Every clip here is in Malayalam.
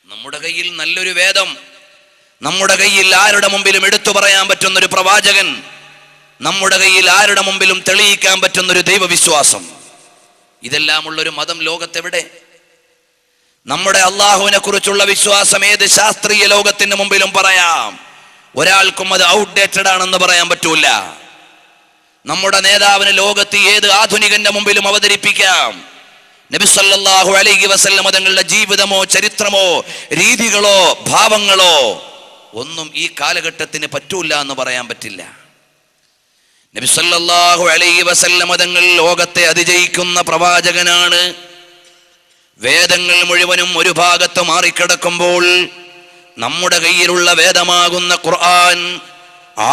നമ്മുടെ കയ്യിൽ നല്ലൊരു വേദം, നമ്മുടെ കയ്യിൽ ആരുടെ മുമ്പിലും എടുത്തു പറയാൻ പറ്റുന്നൊരു പ്രവാചകൻ, നമ്മുടെ കയ്യിൽ ആരുടെ മുമ്പിലും തെളിയിക്കാൻ പറ്റുന്നൊരു ദൈവവിശ്വാസം, ഇതെല്ലാം ഉള്ളൊരു മതം ലോകത്തെവിടെ? നമ്മുടെ അള്ളാഹുവിനെ കുറിച്ചുള്ള വിശ്വാസം ഏത് ശാസ്ത്രീയ ലോകത്തിന് മുമ്പിലും പറയാം, ഒരാൾക്കും അത് ഔട്ട്ഡേറ്റഡ് ആണെന്ന് പറയാൻ പറ്റൂല. നമ്മുടെ നേതാവിന് ലോകത്ത് ഏത് ആധുനികന്റെ മുമ്പിലും അവതരിപ്പിക്കാം. നബി സല്ലല്ലാഹു അലൈഹി വസല്ലം തങ്ങളുടെ ജീവിതമോ ചരിത്രമോ രീതികളോ ഭാവങ്ങളോ ഒന്നും ഈ കാലഘട്ടത്തിന് പറ്റൂല എന്ന് പറയാൻ പറ്റില്ല. നബി സല്ലല്ലാഹു അലൈഹി വസല്ലം തങ്ങൾ ലോകത്തെ അതിജയിക്കുന്ന പ്രവാചകനാണ്. വേദങ്ങൾ മുഴുവനും ഒരു ഭാഗത്ത് മാറിക്കിടക്കുമ്പോൾ നമ്മുടെ കയ്യിലുള്ള വേദമാകുന്ന ഖുർആൻ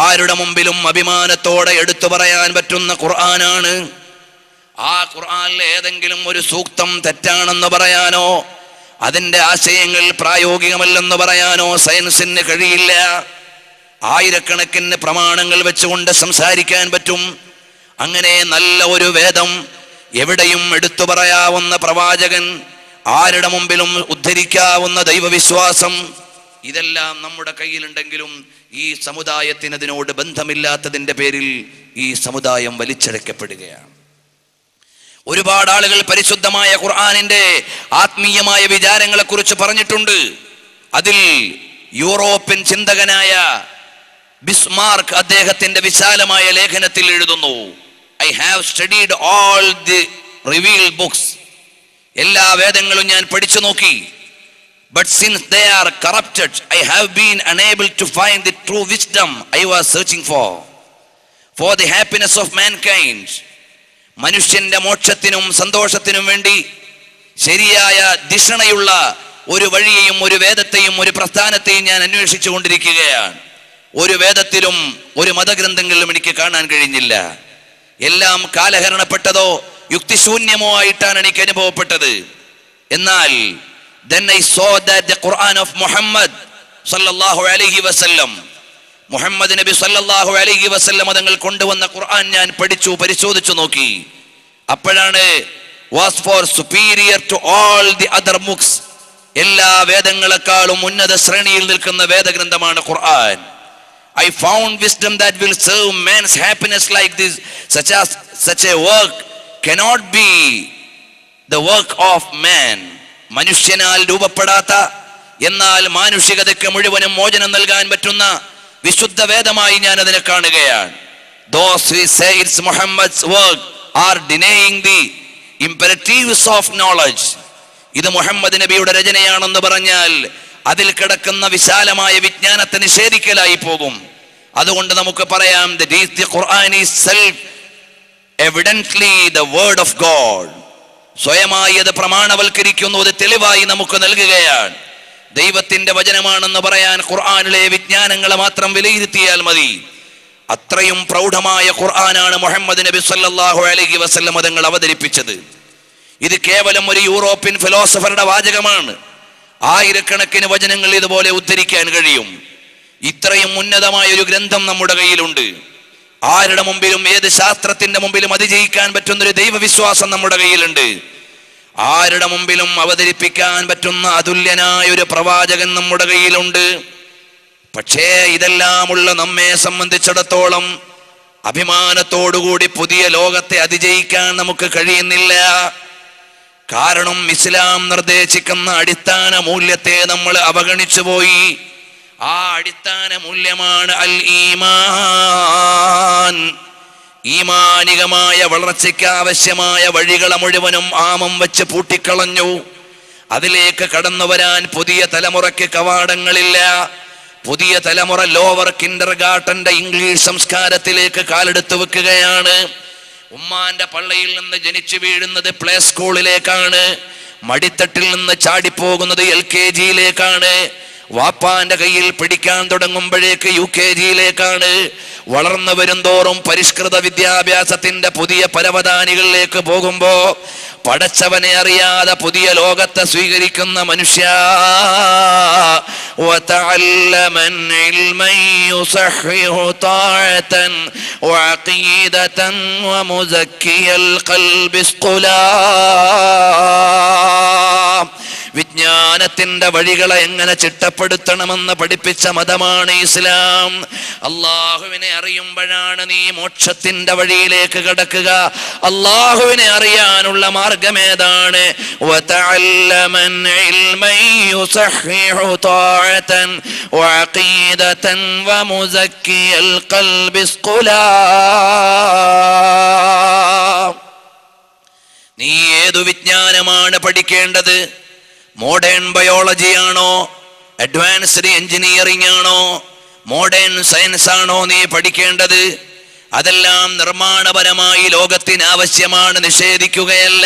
ആരുടെ മുമ്പിലും അഭിമാനത്തോടെ എടുത്തു പറയാൻ പറ്റുന്ന ഖുർആനാണ്. ആ ഖുർആനിലെ ഏതെങ്കിലും ഒരു സൂക്തം തെറ്റാണെന്ന് പറയാനോ അതിൻ്റെ ആശയങ്ങൾ പ്രായോഗികമല്ലെന്ന് പറയാനോ സയൻസിന് കഴിയില്ല. ആയിരക്കണക്കിന് പ്രമാണങ്ങൾ വെച്ചുകൊണ്ട് സംസാരിക്കാൻ പറ്റും. അങ്ങനെ നല്ല ഒരു വേദം, എവിടെയും എടുത്തു പറയാവുന്ന പ്രവാചകൻ, ആരുടെ മുമ്പിലും ഉദ്ധരിക്കാവുന്ന ദൈവവിശ്വാസം, ഇതെല്ലാം നമ്മുടെ കയ്യിലുണ്ടെങ്കിലും ഈ സമുദായത്തിന് അതിനോട് ബന്ധമില്ലാത്തതിൻ്റെ പേരിൽ ഈ സമുദായം വലിച്ചഴക്കപ്പെടുകയാണ്. ഒരുപാട് ആളുകൾ പരിശുദ്ധമായ ഖുർആനിന്റെ ആത്മീയമായ വിചാരങ്ങളെ കുറിച്ച് പറഞ്ഞിട്ടുണ്ട്. അതിൽ യൂറോപ്യൻ ചിന്തകനായ ബിസ്മാർക്ക് അദ്ദേഹത്തിന്റെ വിശാലമായ ലേഖനത്തിൽ എഴുതുന്നു, I have studied all the revealed books, എല്ലാ വേദങ്ങളും ഞാൻ പഠിച്ചു നോക്കി. But since they are corrupted, I have been unable to find the true wisdom I was searching for the happiness of mankind. മനുഷ്യന്റെ മോക്ഷത്തിനും സന്തോഷത്തിനും വേണ്ടി ശരിയായ ദിശണയുള്ള ഒരു വഴിയെയും ഒരു വേദത്തെയും ഒരു പ്രസ്ഥാനത്തെയും ഞാൻ അന്വേഷിച്ചു കൊണ്ടിരിക്കുകയാണ്. ഒരു വേദത്തിലും ഒരു മതഗ്രന്ഥങ്ങളിലും എനിക്ക് കാണാൻ കഴിഞ്ഞില്ല. എല്ലാം കാലഹരണപ്പെട്ടതോ യുക്തിശൂന്യമോ ആയിട്ടാണ് എനിക്ക് അനുഭവപ്പെട്ടത്. എന്നാൽ then I saw that the Quran of Muhammad sallallahu alaihi wasallam, Muhammad നബി സല്ലല്ലാഹു അലൈഹി വസല്ലം തങ്ങൾ കൊണ്ടുവന്ന ഖുർആൻ ഞാൻ പഠിച്ചു, പരിശോധിച്ചു നോക്കി. അപ്പോഴാണ് was for superior to all the other books, എല്ലാ വേദങ്ങളെക്കാളും ഉന്നത ശ്രേണിയിൽ നിൽക്കുന്ന വേദഗ്രന്ഥമാണ് ഖുർആൻ. I found wisdom that will serve man's happiness like this, such a work cannot be the work of man. മനുഷ്യനാൽ രൂപപ്പെടാത്ത എന്നാൽ മാനുഷികതയ്ക്ക് മുഴുവനും മോചനം നൽകാൻ പറ്റുന്ന വിശുദ്ധ വേദമായി ഞാൻ അതിനെ കാണുകയാണ്. Those who say it's Muhammad's work are denying the imperatives of knowledge. ഇത് മുഹമ്മദ് നബിയുടെ രചനയാണെന്ന് പറഞ്ഞാൽ അതിൽ കിടക്കുന്ന വിശാലമായ വിജ്ഞാനത്തെ നിഷേധിക്കലായി പോകും. അതുകൊണ്ട് നമുക്ക് പറയാം, the Quran is self evidently the word of God. സ്വയമായി അത് പ്രമാണവൽക്കരിക്കുന്നു, അത് തെളിവായി നമുക്ക് നൽകുകയാണ്. ദൈവത്തിന്റെ വചനമാണെന്ന് പറയാൻ ഖുർആനിലെ വിജ്ഞാനങ്ങളെ മാത്രം വിലയിരുത്തിയാൽ മതി. അത്രയും പ്രൗഢമായ ഖുർആനാണ് മുഹമ്മദ് നബി സല്ലല്ലാഹു അലൈഹി വസല്ലം തങ്ങൾ അവതരിപ്പിച്ചത്. ഇത് കേവലം ഒരു യൂറോപ്യൻ ഫിലോസഫറുടെ വാചകമാണ്. ആയിരക്കണക്കിന് വചനങ്ങൾ ഇതുപോലെ ഉദ്ധരിക്കാൻ കഴിയും. ഇത്രയും ഉന്നതമായ ഒരു ഗ്രന്ഥം നമ്മുടെ കയ്യിലുണ്ട്. ആരുടെ മുമ്പിലും ഏത് ശാസ്ത്രത്തിന്റെ മുമ്പിലും അതിജയിക്കാൻ പറ്റുന്നൊരു ദൈവവിശ്വാസം നമ്മുടെ കയ്യിലുണ്ട്. ആരുടെ മുമ്പിലും അവതരിപ്പിക്കാൻ പറ്റുന്ന അതുല്യനായ ഒരു പ്രവാചകൻ നമ്മുടെ കയ്യിലുണ്ട്. പക്ഷേ ഇതെല്ലാമുള്ള നമ്മെ സംബന്ധിച്ചിടത്തോളം അഭിമാനത്തോടുകൂടി പുതിയ ലോകത്തെ അതിജയിക്കാൻ നമുക്ക് കഴിയുന്നില്ല. കാരണം ഇസ്ലാം നിർദ്ദേശിക്കുന്ന അടിസ്ഥാന മൂല്യത്തെ നമ്മൾ അവഗണിച്ചു പോയി. ആ അടിസ്ഥാന മൂല്യമാണ് അൽ ഈമാൻ. ഈമാനികമായ വളർച്ചയ്ക്ക് ആവശ്യമായ വഴികളെ മുഴുവനും ആമം വെച്ച് പൂട്ടിക്കളഞ്ഞു. അതിലേക്ക് കടന്നു വരാൻ പുതിയ തലമുറയ്ക്ക് കവാടങ്ങളില്ല. പുതിയ തലമുറ ലോവർ കിൻഡർ ഗാർട്ടന്റെ ഇംഗ്ലീഷ് സംസ്കാരത്തിലേക്ക് കാലെടുത്തു വെക്കുകയാണ്. ഉമ്മാന്റെ പള്ളയിൽ നിന്ന് ജനിച്ചു വീഴുന്നത് പ്ലേ സ്കൂളിലേക്കാണ്. മടിത്തട്ടിൽ നിന്ന് ചാടിപ്പോകുന്നത് LKGയിലേക്കാണ്. വാപ്പാന്റെ കയ്യിൽ പിടിക്കാൻ തുടങ്ങുമ്പോഴേക്ക് UKGയിലേക്കാണ്. വളർന്നു വരുംതോറും പരിഷ്കൃത വിദ്യാഭ്യാസത്തിന്റെ പുതിയ പരവതാനികളിലേക്ക് പോകുമ്പോ പടച്ചവനെ അറിയാതെ പുതിയ ലോകത്തെ സ്വീകരിക്കുന്ന മനുഷ്യ വിജ്ഞാനത്തിന്റെ വഴികളെ എങ്ങനെ ചിട്ടപ്പെടുത്തണമെന്ന് പഠിപ്പിച്ച മതമാണ് ഇസ്ലാം. അള്ളാഹുവിനെ അറിയുമ്പോഴാണ് നീ മോക്ഷത്തിന്റെ വഴിയിലേക്ക് കടക്കുക. അള്ളാഹുവിനെ അറിയാനുള്ള മാർഗം ഏതാണ്? വതഅല്ലമൻ ഇൽമൻ യുസഹിഹു ത്വാഅതൻ വഅഖീദതൻ വമുസക്കിയൽ ഖൽബി സ്ഖുലാ. നീ ഏതു വിജ്ഞാനമാണ് പഠിക്കേണ്ടത്? മോഡേൺ ബയോളജി ആണോ? അഡ്വാൻസ്ഡ് എഞ്ചിനീയറിംഗ് ആണോ? മോഡേൺ സയൻസ് ആണോ നീ പഠിക്കേണ്ടത്? അതെല്ലാം നിർമ്മാണപരമായി ലോകത്തിന് ആവശ്യമാണ്, നിഷേധിക്കുകയല്ല.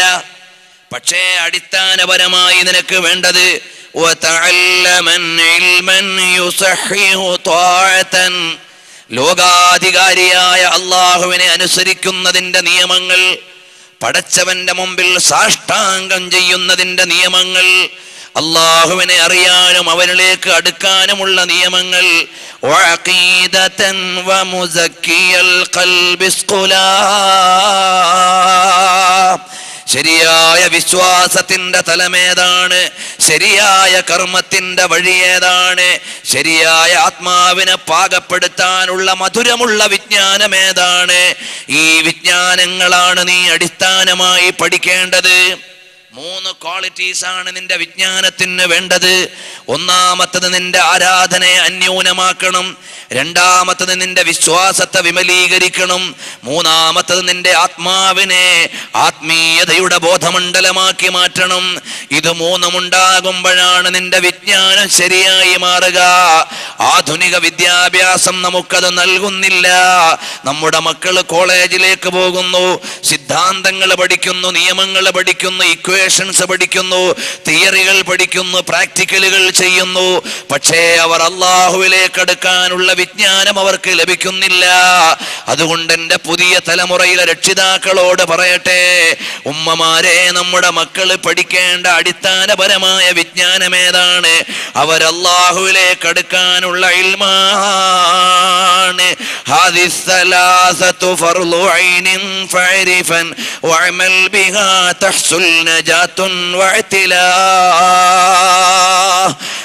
പക്ഷേ അടിസ്ഥാനപരമായി നിനക്ക് വേണ്ടത് ലോകാധികാരിയായ അള്ളാഹുവിനെ അനുസരിക്കുന്നതിന്റെ നിയമങ്ങൾ, പടച്ചവന്റെ മുമ്പിൽ സാഷ്ടാംഗം ചെയ്യുന്നതിന്റെ നിയമങ്ങൾ, അള്ളാഹുവിനെ അറിയാനും അവനിലേക്ക് അടുക്കാനുമുള്ള നിയമങ്ങൾ. ശരിയായ വിശ്വാസത്തിന്റെ തലമേതാണ്? ശരിയായ കർമ്മത്തിന്റെ വഴി ഏതാണ്? ശരിയായ ആത്മാവിനെ പാകപ്പെടുത്താനുള്ള മധുരമുള്ള വിജ്ഞാനം ഏതാണ്? ഈ വിജ്ഞാനങ്ങളാണ് നീ അടിസ്ഥാനമായി പഠിക്കേണ്ടത്. 3 ക്വാളിറ്റീസ് ആണ് നിന്റെ വിജ്ഞാനത്തിന് വേണ്ടത്. ഒന്നാമത്തത് നിന്റെ ആരാധനയെ അന്യൂനമാക്കണം. രണ്ടാമത്തത് നിന്റെ വിശ്വാസത്തെ വിമലീകരിക്കണം. മൂന്നാമത്തത് നിന്റെ ആത്മാവിനെ ആത്മീയതയുടെ ബോധമണ്ഡലമാക്കി മാറ്റണം. ഇത് 3ഉം ഉണ്ടാകുമ്പോഴാണ് നിന്റെ വിജ്ഞാനം ശരിയായി മാറുക. ആധുനിക വിദ്യാഭ്യാസം നമുക്കത് നൽകുന്നില്ല. നമ്മുടെ മക്കൾ കോളേജിലേക്ക് പോകുന്നു, സിദ്ധാന്തങ്ങൾ പഠിക്കുന്നു, നിയമങ്ങൾ പഠിക്കുന്നു, ഇക്വേഷൻസ് പഠിക്കുന്നു, തിയറികൾ പഠിക്കുന്നു, പ്രാക്ടിക്കലുകൾ ചെയ്യുന്നു. പക്ഷേ അവർ അള്ളാഹുവിലേക്ക് അടുക്കാനുള്ള വിജ്ഞാനം അവർക്ക് ലഭിക്കുന്നില്ല. അതുകൊണ്ട് എൻ്റെ പുതിയ തലമുറയിലെ രക്ഷിതാക്കളോട് പറയട്ടെ, ഉമ്മമാരെ, നമ്മുടെ മക്കൾ പഠിക്കേണ്ട അടിസ്ഥാനപരമായ വിജ്ഞാനം ഏതാണ്? അവർ അള്ളാഹുവിലേക്ക് അടുക്കാനുള്ള ഇൽമാണ്. ഹാദിസ്സലാസതു ഫർളു ഐനിൻ ഫഅരിഫൻ വഅമൽ ബിഹാ തഹ്സുൽ നജാതുൻ വഅതിലാ.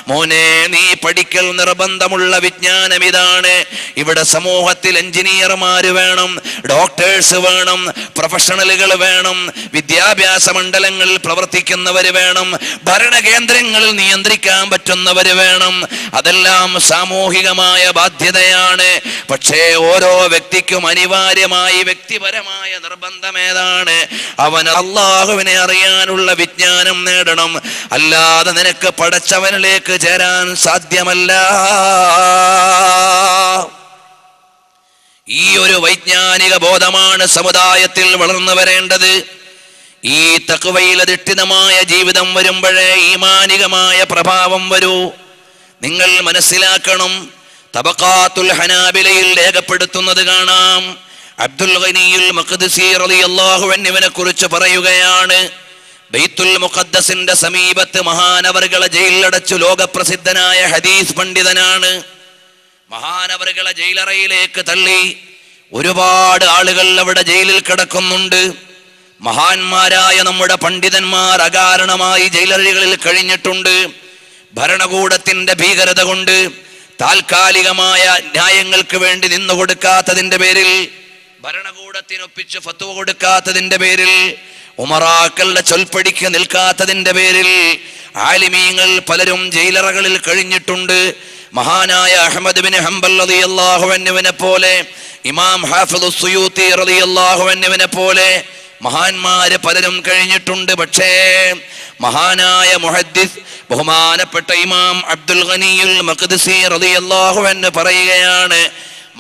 മോനെ, നീ പഠിക്കൽ നിർബന്ധമുള്ള വിജ്ഞാനം ഇതാണ്. ഇവിടെ സമൂഹത്തിൽ എഞ്ചിനീയർമാര് വേണം, ഡോക്ടേഴ്സ് വേണം, പ്രൊഫഷണലുകൾ വേണം, വിദ്യാഭ്യാസ മണ്ഡലങ്ങളിൽ പ്രവർത്തിക്കുന്നവര് വേണം, ഭരണകേന്ദ്രങ്ങളിൽ നിയന്ത്രിക്കാൻ പറ്റുന്നവര് വേണം. അതെല്ലാം സാമൂഹികമായ ബാധ്യതയാണ്. പക്ഷേ ഓരോ വ്യക്തിക്കും അനിവാര്യമായി വ്യക്തിപരമായ നിർബന്ധം ഏതാണ്? അവൻ അള്ളാഹുവിനെ അറിയാനുള്ള വിജ്ഞാനം നേടണം. അല്ലാതെ നിനക്ക് പടച്ചവനിലേക്ക് ചേരാൻ സാധ്യമല്ല. ഈ ഒരു വൈജ്ഞാനിക ബോധമാണ് സമുദായത്തിൽ വളർന്നു വരേണ്ടത്. ഈ തഖ്വയിൽ അധിഷ്ഠിതമായ ജീവിതം വരുമ്പോഴേ ഈമാനികമായ പ്രഭാവം വരൂ. നിങ്ങൾ മനസ്സിലാക്കണം, തബഖാത്തുൽ ഹനാബിലയിൽ രേഖപ്പെടുത്തുന്നത് കാണാം. അബ്ദുൽ ഗനിയുൽ മഖ്ദിസി റളിയല്ലാഹു അൻഹുവിനെ കുറിച്ച് പറയുകയാണ്, ബൈത്തുൽ മുഖദ്ദസിന്റെ സമീപത്ത് മഹാനവറുകളെ ജയിലിലടച്ചു ലോകപ്രസിദ്ധനായ ഹദീസ് പണ്ഡിതനാണ്. മഹാനവറുകളെ ജയിലറയിലേക്ക് തള്ളി. ഒരുപാട് ആളുകൾ അവിടെ ജയിലിൽ കിടക്കുന്നുണ്ട്. മഹാന്മാരായ നമ്മുടെ പണ്ഡിതന്മാർ അകാരണമായി ജയിലറകളിൽ കഴിഞ്ഞിട്ടുണ്ട്. ഭരണകൂടത്തിന്റെ ഭീകരത കൊണ്ട് താൽക്കാലികമായ ന്യായങ്ങൾക്ക് വേണ്ടി നിന്നു കൊടുക്കാത്തതിന്റെ പേരിൽ, ഭരണകൂടത്തിനൊപ്പിച്ച് ഫത്വ കൊടുക്കാത്തതിന്റെ പേരിൽ, ഉമറാക്കളുടെ ചൊൽപ്പടിക്ക് നിൽക്കാത്തതിന്റെ പേരിൽ ആലിമീങ്ങൾ പലരും ജയിലറകളിൽ കഴിഞ്ഞിട്ടുണ്ട്. മഹാനായ അഹ്മദ് ബിൻ ഹംബൽ റളിയല്ലാഹു അൻഹുവിനെ പോലെ, ഇമാം ഹാഫിദ് സുയൂത്തി റളിയല്ലാഹു അൻഹുവിനെ പോലെ മഹാന്മാര് പലരും കഴിഞ്ഞിട്ടുണ്ട്. പക്ഷേ മഹാനായ മുഹദ്ദിസ് ബഹുമാനപ്പെട്ട ഇമാം അബ്ദുൽ ഗനിയുൽ മഖ്ദിസി റളിയല്ലാഹു അൻഹു പറയുകയാണ്,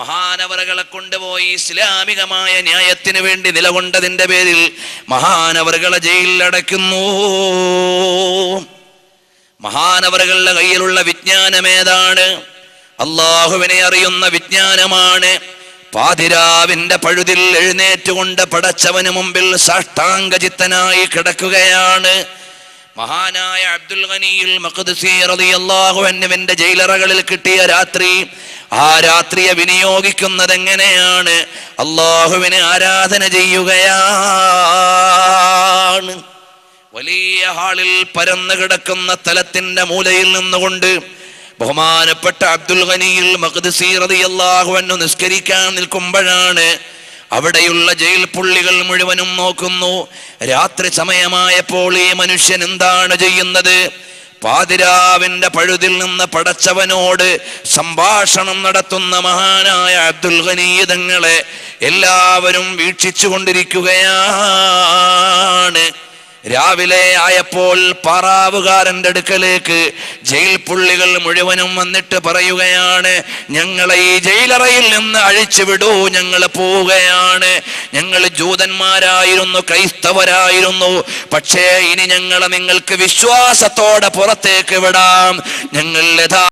മഹാനവറുകളെ കൊണ്ടുപോയി ഇസ്ലാമികമായ ന്യായത്തിന് വേണ്ടി നിലകൊണ്ടതിന്റെ പേരിൽ മഹാനവറുകളെ ജയിലിൽ അടയ്ക്കുന്നു. മഹാനവറുകളുടെ കയ്യിലുള്ള വിജ്ഞാനം ഏതാണ്? അള്ളാഹുവിനെ അറിയുന്ന വിജ്ഞാനമാണ്. പാതിരാവിന്റെ പഴുതിൽ എഴുന്നേറ്റുകൊണ്ട് പടച്ചവന് മുമ്പിൽ സാഷ്ടാംഗചിത്തനായി കിടക്കുകയാണ്. മഹാനായ അബ്ദുൽ ഗനിയുൽ മഖ്ദിസി റളിയല്ലാഹു അൻഹുവിന്റെ ജയിലറകളിൽ കിട്ടിയ രാത്രി, ആ രാത്രിയെ വിനിയോഗിക്കുന്നത് എങ്ങനെയാണ്? അള്ളാഹുവിനെ ആരാധന ചെയ്യുകയാണ്. വലിയ ഹാളിൽ പരന്നു കിടക്കുന്ന തലത്തിന്റെ മൂലയിൽ നിന്നുകൊണ്ട് ബഹുമാനപ്പെട്ട അബ്ദുൽ ഗനിയിൽ മഖ്ദിസി റളിയല്ലാഹു അൻഹു നിസ്കരിക്കാൻ നിൽക്കുമ്പോഴാണ് അവിടെയുള്ള ജയിൽ പുള്ളികൾ മുഴുവനും നോക്കുന്നു. രാത്രി സമയമായപ്പോൾ ഈ മനുഷ്യൻ എന്താണ് ചെയ്യുന്നത്? പാതിരാവിന്റെ പഴുതിൽ നിന്ന് പടച്ചവനോട് സംഭാഷണം നടത്തുന്ന മഹാനായ അബ്ദുൽ ഗനി തങ്ങളെ എല്ലാവരും വീക്ഷിച്ചു കൊണ്ടിരിക്കുകയാണ്. രാവിലെ ആയപ്പോൾ പാറാവുകാരന്റെ അടുക്കലേക്ക് ജയിൽ പുള്ളികൾ മുഴുവനും വന്നിട്ട് പറയുകയാണ്, ഞങ്ങളെ ഈ ജയിലറയിൽ നിന്ന് അഴിച്ചുവിടൂ, ഞങ്ങൾ പോവുകയാണ്. ഞങ്ങൾ ജൂതന്മാരായിരുന്നു, ക്രൈസ്തവരായിരുന്നു, പക്ഷേ ഇനി ഞങ്ങളെ നിങ്ങൾക്ക് വിശ്വാസത്തോടെ പുറത്തേക്ക് വിടാം. ഞങ്ങൾ